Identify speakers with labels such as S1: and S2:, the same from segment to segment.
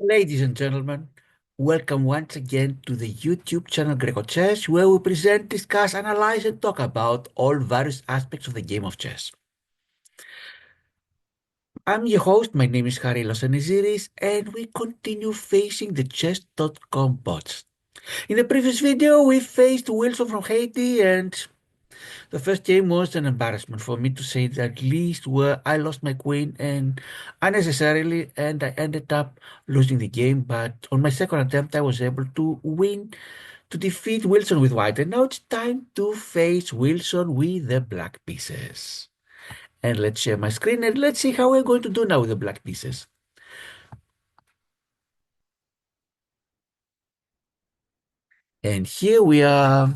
S1: Ladies and gentlemen, welcome once again to the YouTube channel grecochess, where we present, discuss, analyze, and talk about all various aspects of the game of chess. I'm your host, my name is Harry Losaniziris, and we continue facing the chess.com bots. In the previous video, we faced Wilson from Haiti, and the first game was an embarrassment for me to say the least, where I lost my queen and unnecessarily, and I ended up losing the game. But on my second attempt, I was able to win to defeat Wilson with white. And now it's time to face Wilson with the black pieces. And let's share my screen and let's see how we're going to do now with the black pieces. And here we are.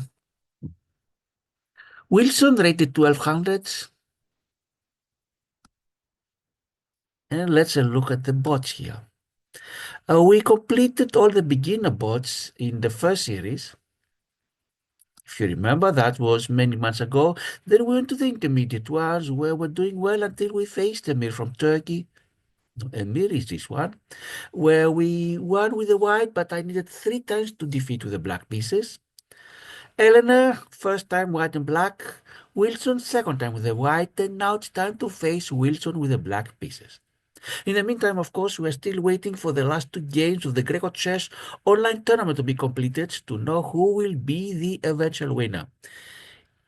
S1: Wilson rated 1200. And let's look at the bots here. We completed all the beginner bots in the first series. If you remember, that was many months ago. Then we went to the intermediate ones where we're doing well until we faced Emir from Turkey. Emir is this one, where we won with the white, but I needed 3 times to defeat with the black pieces. Eleanor, first time white and black. Wilson, second time with the white, and now it's time to face Wilson with the black pieces. In the meantime, of course, we are still waiting for the last 2 games of the Greco Chess online tournament to be completed to know who will be the eventual winner.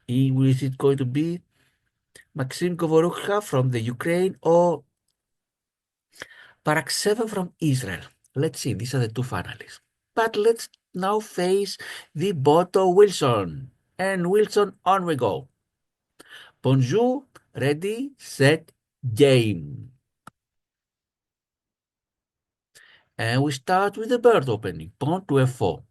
S1: Is it going to be Maxim Govorukha from the Ukraine or Parakseva from Israel? Let's see, these are the two finalists. But let's now face the Boto Wilson. And Wilson, on we go. Bonjour, ready, set, game. And we start with the bird opening, pawn to f4.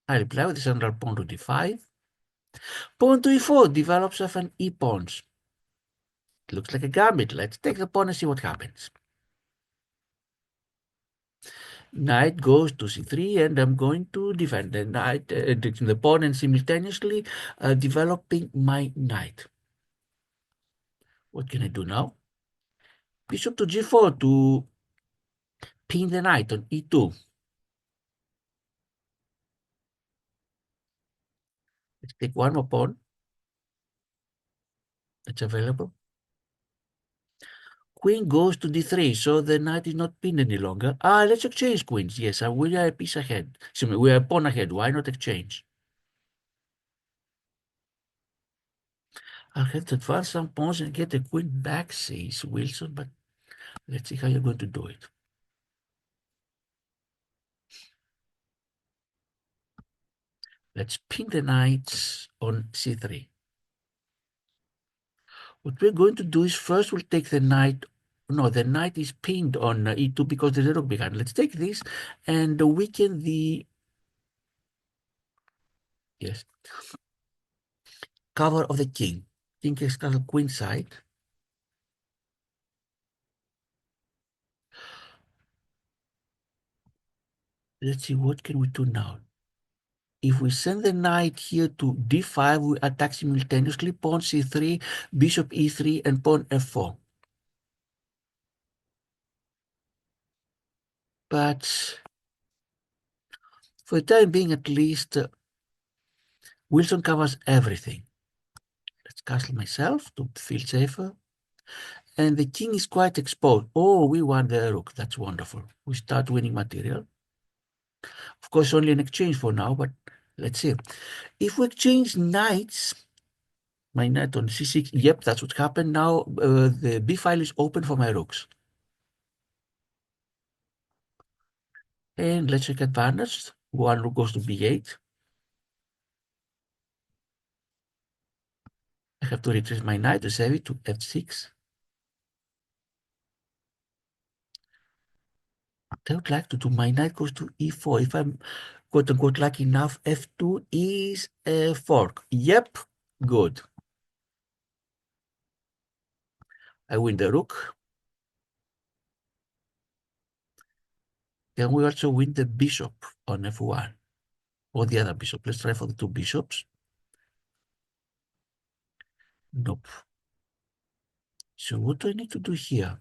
S1: I reply with the central pawn to d5. Pawn to e4 develops of an e-pawns. It looks like a gambit. Let's take the pawn and see what happens. Knight goes to c3, and I'm going to defend the knight, the pawn, and simultaneously developing my knight. What can I do now? Bishop to g4 to pin the knight on e2. Let's take one more pawn that's available. Queen goes to d3, so the knight is not pinned any longer. Let's exchange queens. Yes, we are a piece ahead. So we are a pawn ahead. Why not exchange? I'll have to advance some pawns and get the queen back, says Wilson, but let's see how you're going to do it. Let's pin the knights on c3. What we're going to do is first we'll take the knight. No, the knight is pinned on e2 because there's a rook behind. Let's take this and weaken the, yes, cover of the king. King is castle queen side. Let's see, what can we do now? If we send the knight here to d5, we attack simultaneously pawn c3, bishop e3, and pawn f4. But for the time being, at least, Wilson covers everything. Let's castle myself to feel safer. And the king is quite exposed. Oh, we won the rook. That's wonderful. We start winning material. Of course, only an exchange for now, but let's see. If we exchange knights, my knight on c6, yep, that's what happened. Now the b file is open for my rooks. And let's take advantage. One rook goes to b8. I have to retrace my knight to save it to f6. I would like to do my knight goes to e4. If I'm quote unquote lucky enough, f2 is a fork. Yep, good. I win the rook. Can we also win the bishop on f1? Or the other bishop? Let's try for the two bishops. Nope. So what do I need to do here?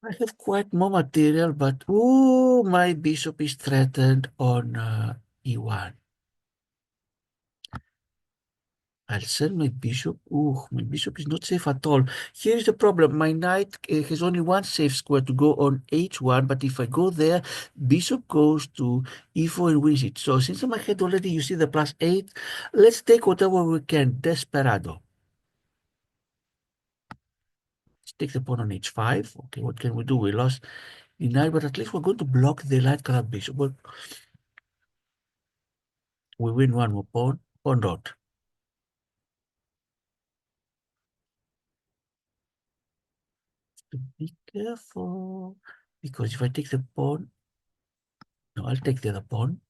S1: I have quite more material, but ooh, my bishop is threatened on e1. I'll send my bishop. Ooh, my bishop is not safe at all. Here's the problem. My knight has only one safe square to go on h1, but if I go there, bishop goes to e4 and wins it. So since I'm ahead already, you see the +8. Let's take whatever we can. Desperado. Let's take the pawn on h5. Okay, what can we do? We lost the knight, but at least we're going to block the light-colored bishop. Well, we win one more pawn or not. To be careful, because if I take the pawn, no, I'll take the other pawn.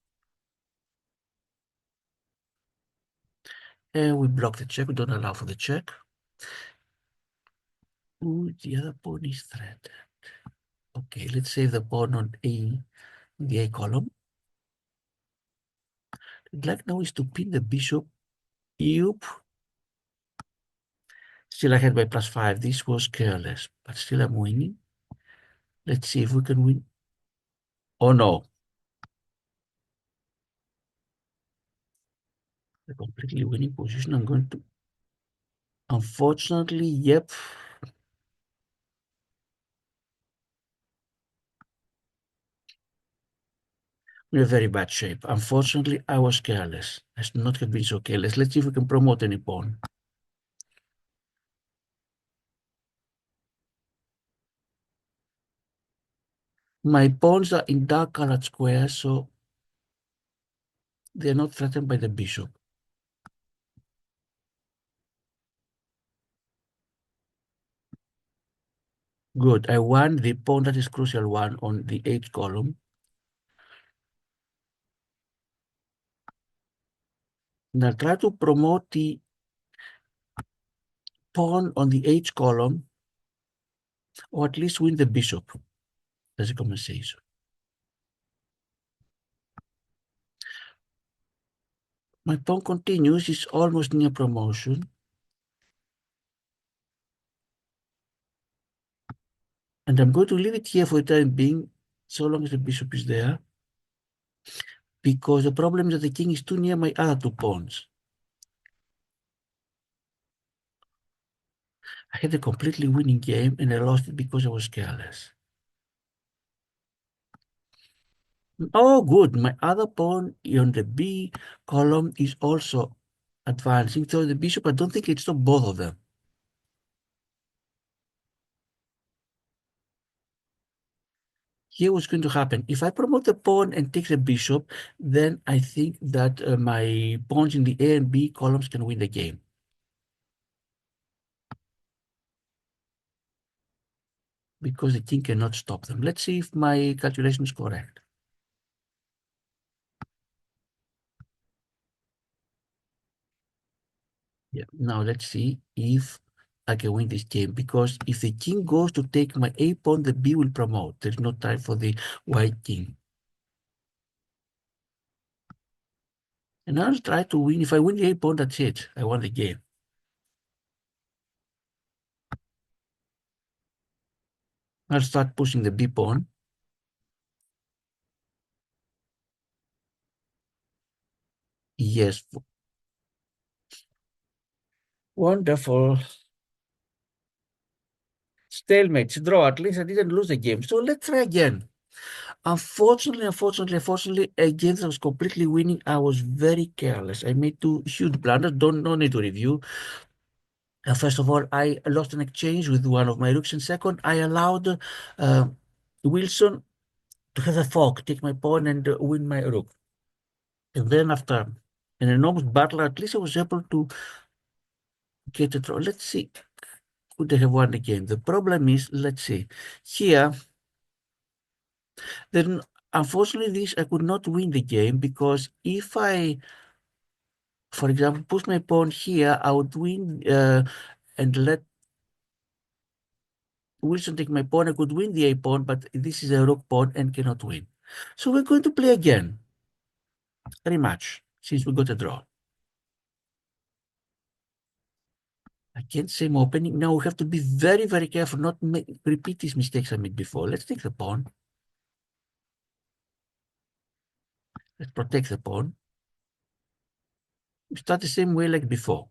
S1: And we block the check. We don't allow for the check. Ooh, the other pawn is threatened. Okay, let's save the pawn on the A column. I'd like now is to pin the bishop. Yup. Still ahead by +5. This was careless, but still I'm winning. Let's see if we can win. Oh no. A completely winning position. I'm going to. Unfortunately, yep. We're in very bad shape. Unfortunately, I was careless. I should not have been so careless. Let's see if we can promote any pawn. My pawns are in dark colored squares, so they're not threatened by the bishop. Good. I won the pawn that is crucial one on the H column. And I'll try to promote the pawn on the H column, or at least win the bishop as a compensation. My pawn continues. It's almost near promotion. And I'm going to leave it here for the time being, so long as the bishop is there. Because the problem is that the king is too near my other two pawns. I had a completely winning game and I lost it because I was careless. Oh, good. My other pawn on the B column is also advancing. So the bishop, I don't think it stopped both of them. Here what's going to happen. If I promote the pawn and take the bishop, then I think that my pawns in the A and B columns can win the game. Because the king cannot stop them. Let's see if my calculation is correct. Yeah. Now let's see if I can win this game, because if the king goes to take my A pawn, the B will promote. There's no time for the white king. And I'll try to win. If I win the A pawn, that's it. I won the game. I'll start pushing the B pawn. Yes. Wonderful. Stalemate, draw. At least I didn't lose the game. So let's try again. Unfortunately, against I was completely winning. I was very careless. I made two huge blunders. No need to review. First of all, I lost an exchange with one of my rooks, and second, I allowed uh, Wilson to have a fork, take my pawn, and win my rook. And then after an enormous battle, at least I was able to get a draw. Let's see, could they have won the game? The problem is, let's see, here, then unfortunately, this I could not win the game, because if I, for example, push my pawn here, I would win and let Wilson take my pawn. I could win the A pawn, but this is a rook pawn and cannot win. So we're going to play again. Rematch, since we got a draw. I can't say I'm opening. Now we have to be very, very careful not to repeat these mistakes I made before. Let's take the pawn. Let's protect the pawn. We start the same way like before.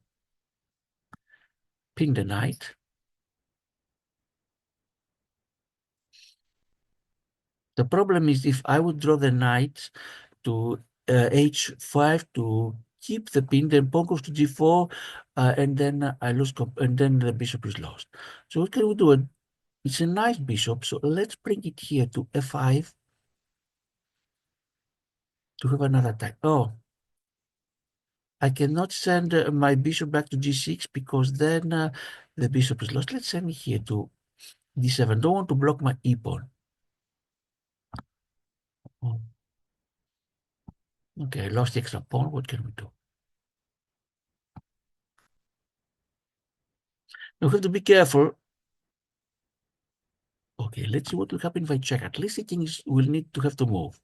S1: Ping the knight. The problem is if I would draw the knight to h5 to keep the pin, then pawn goes to g4, and then I lose, and then the bishop is lost. So what can we do? It's a nice bishop, so let's bring it here to f5 to have another attack. Oh, I cannot send my bishop back to g6 because then the bishop is lost. Let's send it here to d7. Don't want to block my e pawn. Oh. Okay, I lost the extra pawn. What can we do? Now we have to be careful. Okay, let's see what will happen if I check. At least the king will need to have to move.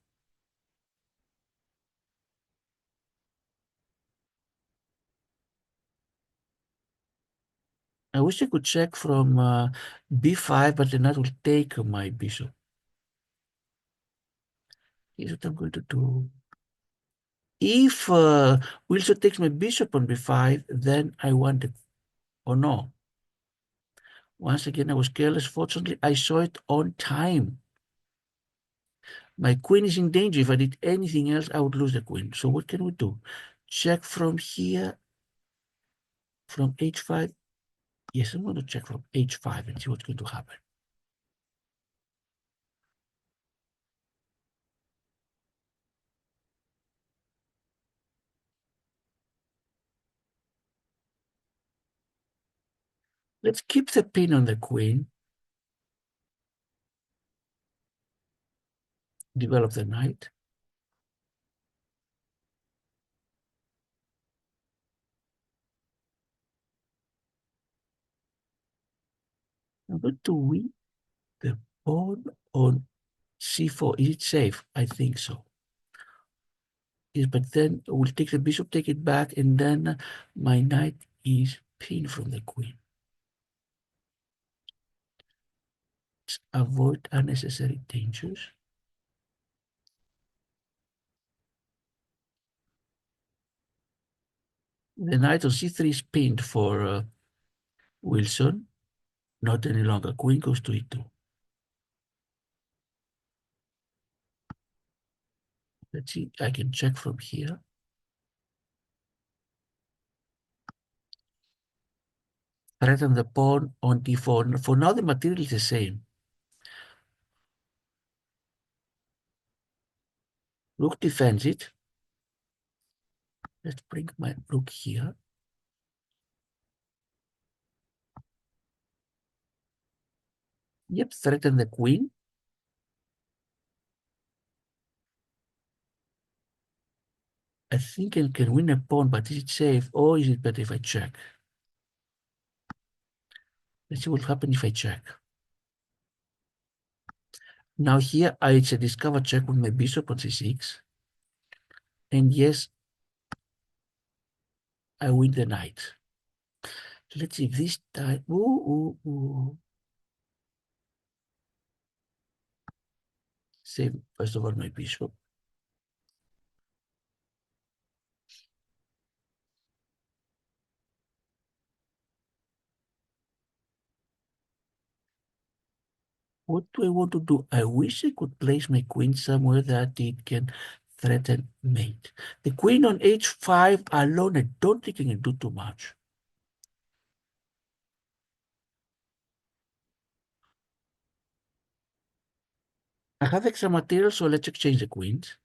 S1: I wish I could check from b5, but then that will take my bishop. Here's what I'm going to do. If Wilson takes my bishop on b5, then I want it. Oh no. Once again, I was careless. Fortunately, I saw it on time. My queen is in danger. If I did anything else, I would lose the queen. So what can we do? Check from here, from h5. Yes, I'm going to check from h5 and see what's going to happen. Let's keep the pin on the queen. Develop the knight. I'm going to win the pawn on c4. Is it safe? I think so. Yes, but then we'll take the bishop, take it back, and then my knight is pinned from the queen. Let's avoid unnecessary dangers. The knight on c3 is pinned for Wilson. Not any longer. Queen goes to e2. Let's see. I can check from here. Threaten the pawn on d4. For now, the material is the same. Rook defends it. Let's bring my rook here. Yep, threaten the queen. I think I can win a pawn, but is it safe or is it better if I check? Let's see what happens if I check. Now here it's a discover check with my bishop on c6. And yes, I win the knight. Let's see if this time. Save first of all my bishop. What do I want to do? I wish I could place my queen somewhere that it can threaten mate. The queen on h5 alone, I don't think I can do too much. I have extra material, so let's exchange the queens.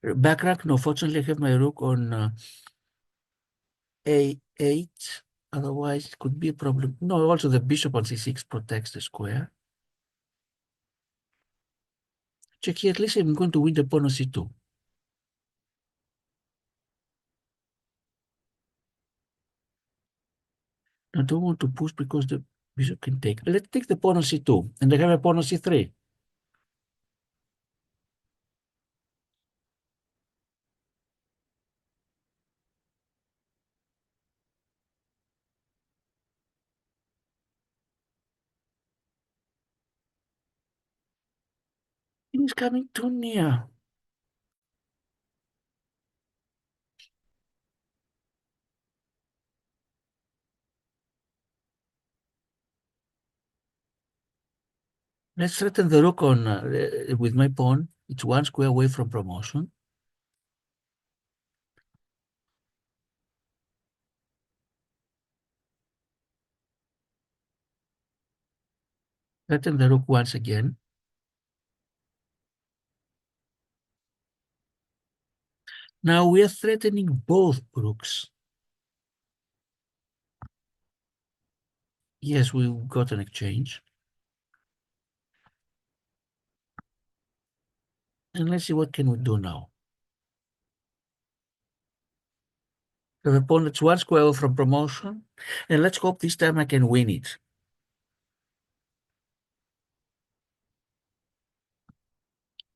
S1: Back rank, no, fortunately I have my rook on a8. Otherwise, it could be a problem. No, also the bishop on c6 protects the square. Check here, at least I'm going to win the pawn on c2. I don't want to push because the bishop can take. Let's take the pawn on c2, and I have a pawn on c3. Queen is coming too near. Let's threaten the rook on with my pawn. It's one square away from promotion. Threaten the rook once again. Now we are threatening both rooks. Yes, we got an exchange. And let's see what can we do now. The opponent's one square away from promotion. And let's hope this time I can win it.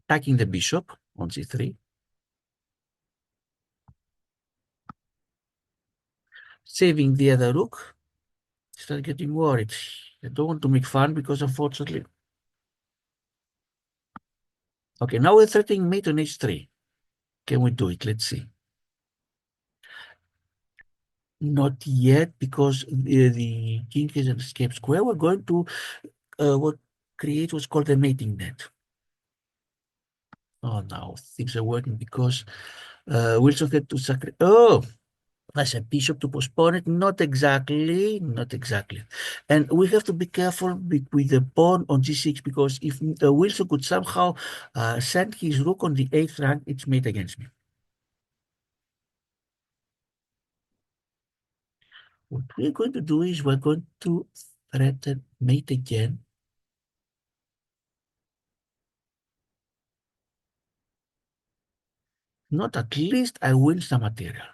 S1: Attacking the bishop on c3. Saving the other rook. Start getting worried. I don't want to make fun because unfortunately. Okay, now we're threatening mate on h3. Can we do it? Let's see. Not yet, because the king is an escape square. We're going to what create what's called a mating net. Oh, now things are working because Wilson had to sacrifice. Oh, that's a bishop to postpone it. Not exactly, not exactly. And we have to be careful with the pawn on g6, because if Wilson could somehow send his rook on the 8th rank, it's mate against me. What we're going to do is we're going to threaten mate again. Not at least I win some material.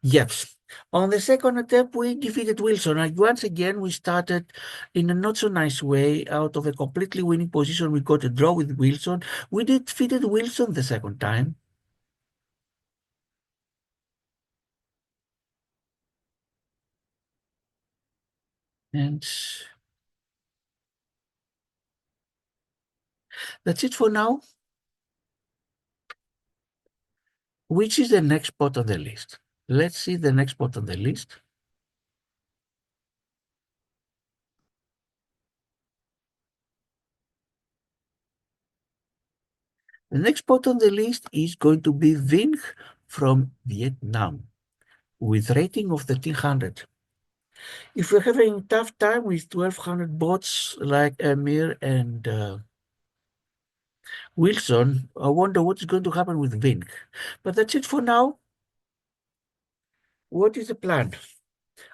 S1: Yes. On the second attempt, we defeated Wilson. And once again, we started in a not so nice way. Out of a completely winning position, we got a draw with Wilson. We defeated Wilson the second time. And that's it for now. Which is the next spot on the list? Let's see the next spot on the list. The next spot on the list is going to be Vinh from Vietnam with rating of 1300. If we're having a tough time with 1200 bots like Amir and Wilson, I wonder what's going to happen with Vinh. But that's it for now. What is the plan?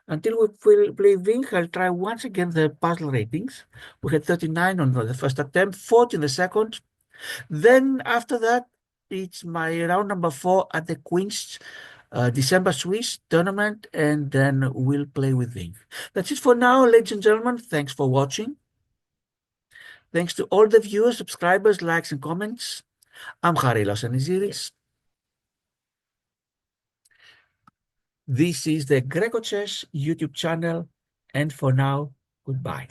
S1: Until we play Vinh, I'll try once again the puzzle ratings. We had 39 on the first attempt, 40 in the second. Then after that, it's my round number 4 at the Queen's December Swiss tournament, and then we'll play with Vinh. That's it for now, ladies and gentlemen. Thanks for watching. Thanks to all the viewers, subscribers, likes, and comments. I'm Harry Lasaniziris. This is the grecochess YouTube channel, and for now, goodbye.